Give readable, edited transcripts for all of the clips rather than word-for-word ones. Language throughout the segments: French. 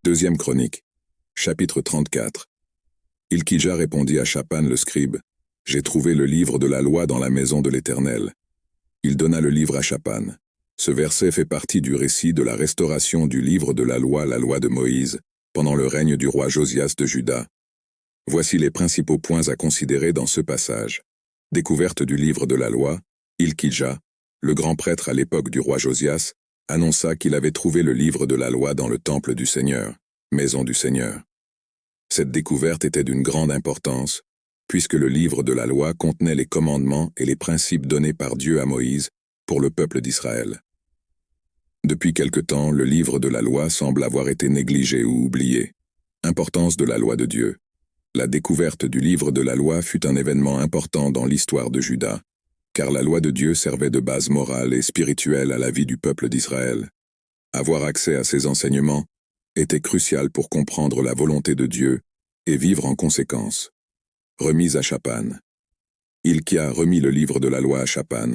Deuxième Chronique, chapitre 34. Hilkija répondit à Shaphan le scribe, « J'ai trouvé le livre de la loi dans la maison de l'Éternel. » Il donna le livre à Shaphan. Ce verset fait partie du récit de la restauration du livre de la loi de Moïse, pendant le règne du roi Josias de Juda. Voici les principaux points à considérer dans ce passage. Découverte du livre de la loi, Hilkija, le grand prêtre à l'époque du roi Josias, annonça qu'il avait trouvé le livre de la loi dans le temple du Seigneur, maison du Seigneur. Cette découverte était d'une grande importance, puisque le livre de la loi contenait les commandements et les principes donnés par Dieu à Moïse pour le peuple d'Israël. Depuis quelque temps, le livre de la loi semble avoir été négligé ou oublié. Importance de la loi de Dieu. La découverte du livre de la loi fut un événement important dans l'histoire de Juda, car la loi de Dieu servait de base morale et spirituelle à la vie du peuple d'Israël. Avoir accès à ces enseignements était crucial pour comprendre la volonté de Dieu et vivre en conséquence. Remise à Shaphan. Hilkia remit le livre de la loi à Shaphan,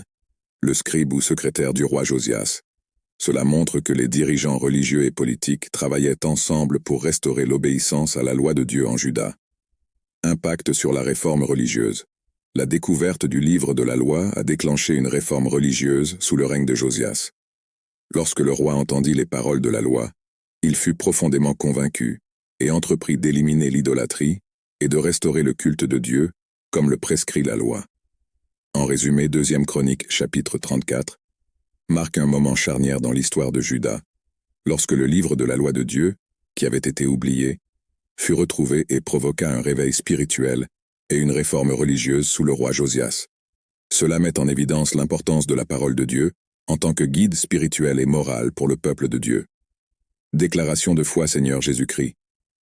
le scribe ou secrétaire du roi Josias. Cela montre que les dirigeants religieux et politiques travaillaient ensemble pour restaurer l'obéissance à la loi de Dieu en Juda. Impact sur la réforme religieuse. La découverte du livre de la loi a déclenché une réforme religieuse sous le règne de Josias. Lorsque le roi entendit les paroles de la loi, il fut profondément convaincu et entreprit d'éliminer l'idolâtrie et de restaurer le culte de Dieu, comme le prescrit la loi. En résumé, Deuxième Chronique, chapitre 34, marque un moment charnière dans l'histoire de Juda, lorsque le livre de la loi de Dieu, qui avait été oublié, fut retrouvé et provoqua un réveil spirituel et une réforme religieuse sous le roi Josias. Cela met en évidence l'importance de la parole de Dieu en tant que guide spirituel et moral pour le peuple de Dieu. Déclaration de foi, Seigneur Jésus-Christ.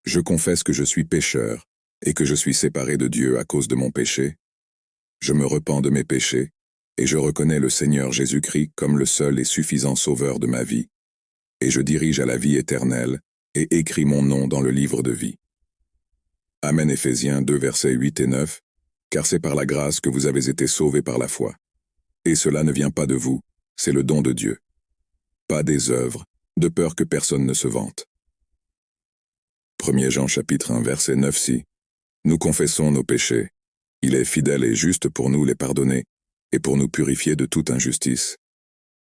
Je confesse que je suis pécheur et que je suis séparé de Dieu à cause de mon péché. Je me repens de mes péchés et je reconnais le Seigneur Jésus-Christ comme le seul et suffisant sauveur de ma vie. Et je dirige à la vie éternelle et écris mon nom dans le livre de vie. Amen. Éphésiens 2 versets 8 et 9, car c'est par la grâce que vous avez été sauvés par la foi. Et cela ne vient pas de vous, c'est le don de Dieu. Pas des œuvres, de peur que personne ne se vante. 1 Jean chapitre 1 verset 9 Si nous confessons nos péchés, il est fidèle et juste pour nous les pardonner et pour nous purifier de toute injustice.